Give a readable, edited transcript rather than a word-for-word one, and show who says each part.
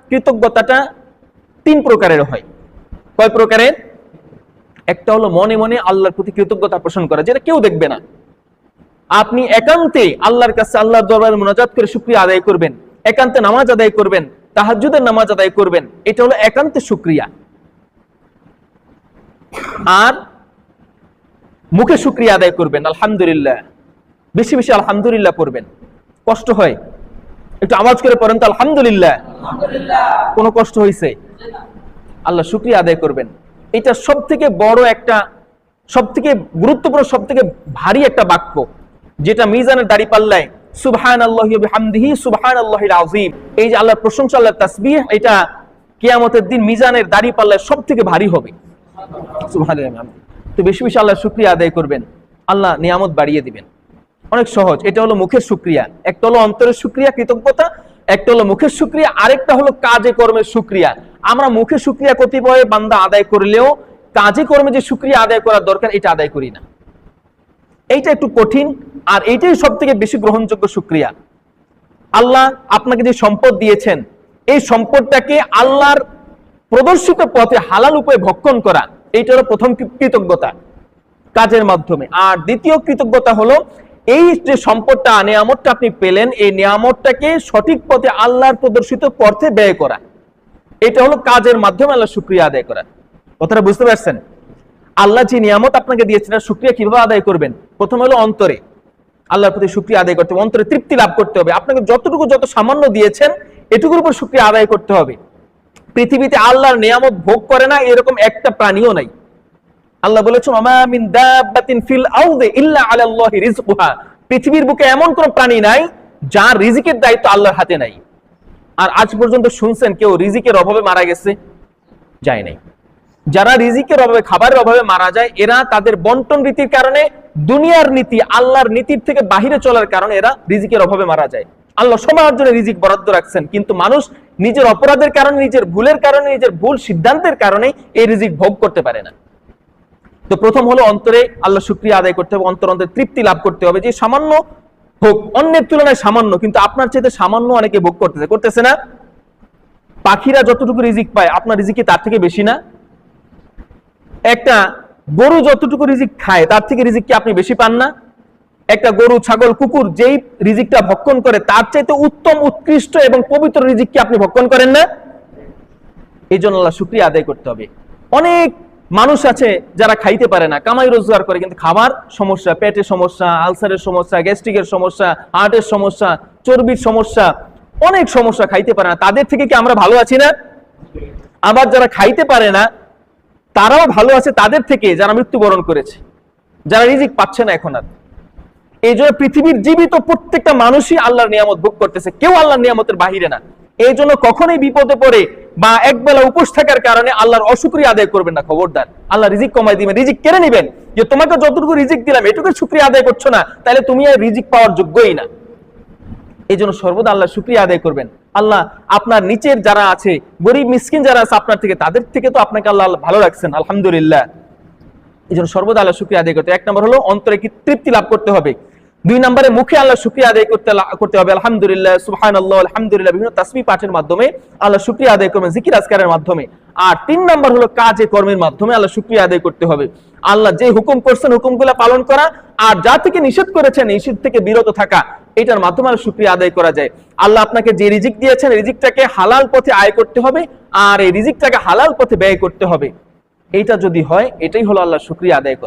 Speaker 1: কৃতজ্ঞতাটা 3 প্রকারের হয়। কয় প্রকারের? একটা হলো মনে মনে আল্লাহর প্রতি কৃতজ্ঞতা পোষণ করা, যেটা কেউ দেখবে না। আপনি একান্তে আল্লাহর কাছে আল্লাহর দরবারে মুনাজাত করে শুকরিয়া আদায় করবেন, একান্তে নামাজ আদায় করবেন, তাহাজ্জুদের নামাজ আদায় করবেন, এটা হলো একান্তে শুকরিয়া। আর মুখে শুকরিয়া আদায় করবেন, আলহামদুলিল্লাহ, বেশি বেশি আলহামদুলিল্লাহ পড়বেন। কষ্ট হয় একটু আওয়াজ করে পড়েন তো আলহামদুলিল্লাহ। কোনো কষ্ট হয়েছে? আল্লাহ শুকরিয়া আদায় করবেন। এটা সব থেকে বড় একটা, সব থেকে গুরুত্বপূর্ণ, সব থেকে ভারী একটা বাক্য, যেটা মিজানের দাঁড়িপাল্লায় সুবহানাল্লাহি ওয়া বিহামদিহি সুবহানাল্লাহিল আযীম, এই যে আল্লাহর প্রশংসা, আল্লাহর তাসবিহ, এটা কিয়ামতের দিন মিজানের দাঁড়িপাল্লায় সব থেকে ভারী হবে। সুবহানাল্লাহ। তো বেশি বেশি আল্লাহর শুকরিয়া আদায় করবেন, আল্লাহ নিয়ামত বাড়িয়ে দিবেন। অনেক সহজ। এটা হলো মুখের শুকরিয়া। একটা হলো অন্তরের শুকরিয়া, কৃতজ্ঞতা, একটা হলো মুখের শুকরিয়া, আরেকটা হলো কাজে কর্মের শুকরিয়া। আমরা মুখে শুকরিয়া কতিপয় বান্দা আদায় করলেও কাজে কর্মে যে শুকরিয়া আদায় করার দরকার, এটা আদায় করি না। এইটা একটু কঠিন, আর এইটাই সব থেকে বেশি গ্রহণযোগ্য শুকরিয়া। আল্লাহ আপনাকে যে সম্পদ দিয়েছেন, এই সম্পদটাকে আল্লাহর প্রদর্শিত পথে হালাল উপায়ে ভক্ষণ করা, এইটা হলো প্রথম কৃতজ্ঞতা, কাজের মাধ্যমে। আর দ্বিতীয় কৃতজ্ঞতা হলো এই যে সম্পদটা, নিয়ামতটা আপনি পেলেন, এই নিয়ামতটাকে সঠিক পথে আল্লাহর প্রদর্শিত পথে ব্যয় করা, এটা হলো কাজের মাধ্যমে আল্লাহ শুকরিয়া আদায় করা। কথাটা বুঝতে পারছেন? আল্লাহ যে নিয়ামত আপনাকে দিয়েছেন, শুকরিয়া কিভাবে আদায় করবেন? প্রথম হলো অন্তরে আল্লাহর প্রতি শুকরিয়া আদায় করতে হবে, অন্তরে তৃপ্তি লাভ করতে হবে। আপনাকে যতটুকু, যত সামান্য দিয়েছেন, এটুকুর উপর শুকরিয়া আদায় করতে হবে। পৃথিবীতে আল্লাহর নিয়ামত ভোগ করে না এরকম একটা প্রাণীও নাই। আল্লাহ বলেছেন ওমা মিন দাব্বাতিন ফিল আরদি ইল্লা আলাল্লাহি রিজকুহা, পৃথিবীর বুকে এমন কোন প্রাণী নাই যার রিজিকের দায়িত্ব আল্লাহর হাতে নাই। আর আজ পর্যন্ত শুনছেন কেউ রিজিকের অভাবে মারা গেছে? যায় নাই। যারা রিজিকের অভাবে, খাবারের অভাবে মারা যায়, এরা তাদের বন্টন রীতির কারণে, দুনিয়ার নীতি আল্লাহর নীতির থেকে বাহিরে চলার কারণে এরা রিজিকের অভাবে মারা যায়। আল্লাহ সবার জন্য রিজিক বরাদ্দ রাখছেন, কিন্তু মানুষ নিজের অপরাধের কারণে, নিজের ভুলের কারণে, নিজের ভুল সিদ্ধান্তের কারণে এই রিজিক ভোগ করতে পারে না। তো প্রথম হলো অন্তরে আল্লাহ শুকরিয়া আদায় করতে হবে, অন্তরে তৃপ্তি লাভ করতে হবে, যে সামান্য হোক, অন্যের তুলনায় সামান্য, কিন্তু আপনার চাইতে সামান্য অনেকে ভোগ করতেছে না? পাখিরা যতটুকু রিজিক পায়, আপনার রিজিক কি তার থেকে বেশি না? একটা গরু যতটুকু রিজিক খায়, তার থেকে রিজিক কি আপনি বেশি পান না? একটা গরু, ছাগল, কুকুর যেই রিজিকটা ভক্ষণ করে, তার চাইতে উত্তম, উৎকৃষ্ট এবং পবিত্র রিজিক কি আপনি ভক্ষণ করেন না? এই জন্য আল্লাহ শুকরিয়া আদায় করতে হবে। অনেক মানুষ আছে যারা খাইতে পারে না, কামাই রোজগার করে, কিন্তু খাবার সমস্যা, পেটের সমস্যা, আলসারের সমস্যা, গ্যাস্ট্রিকের সমস্যা, হার্টের সমস্যা, চর্বির সমস্যা, অনেক সমস্যা, খাইতে পারে না। তাদের থেকে কি আমরা ভালো আছি না? আবার যারা খাইতে পারে না, তারাও ভালো আছে তাদের থেকে যারা মৃত্যুবরণ করেছে, যারা রিজিক পাচ্ছে না এখন আর। এই জন্য পৃথিবীর জীবিত প্রত্যেকটা মানুষই আল্লাহর নিয়ামত ভোগ করতেছে, কেউ আল্লাহর নিয়ামতের বাহিরে না। এই জন্য কখনোই বিপদে পড়ে বা একবেলা উপোস থাকার কারণে আল্লাহর অশুকরিয়া আদায় করবেন না, খবরদার। আল্লাহ রিজিক কমাই দিবেন, রিজিক কেড়ে নিবেন। যে তোমাকে যতটুকু রিজিক দিলাম, এটুকু শুকরিয়া আদায় করছো না, তাহলে তুমি আর রিজিক পাওয়ার যোগ্যই না। এই জন্য সর্বদা আল্লাহ শুকরিয়া আদায় করবেন। আল্লাহ আপনার নিচের যারা আছে, গরিব মিসকিন যারা আছে আপনার থেকে, তাদের থেকে তো আপনাকে আল্লাহ ভালো রাখছেন, আলহামদুলিল্লাহ। এই জন্য সর্বদা আল্লাহ শুকরিয়া আদায় করতে। 1 নম্বর হলো অন্তরে কি তৃপ্তি লাভ করতে হবে। 2 নম্বরে মুখে আল্লাহ শুকরিয়া আদায় করতে হবে, আলহামদুলিল্লাহ, সুবহানাল্লাহ, আলহামদুলিল্লাহ, বিভিন্ন তাসবিহ পাঠের মাধ্যমে আল্লাহ শুকরিয়া আদায় করবেন, জিকির আজকারের মাধ্যমে। আর 3 নম্বর হলো কাজে কর্মের মাধ্যমে আল্লাহ শুকরিয়া আদায় করতে হবে। আল্লাহ যে হুকুম করছেন, হুকুমগুলো পালন করা, আর যা থেকে নিষেধ করেছেন, নিষেধ থেকে বিরত থাকা, এটার মাধ্যমে আল্লাহ শুকরিয়া আদায় করা যায়। আল্লাহ আপনাকে যে রিজিক দিয়েছেন, রিজিকটাকে হালাল পথে আয় করতে হবে, আর এই রিজিকটাকে হালাল পথে ব্যয় করতে হবে। এইটা যদি হয়, এটাই হলো আল্লাহ শুকরিয়া আদায় করা।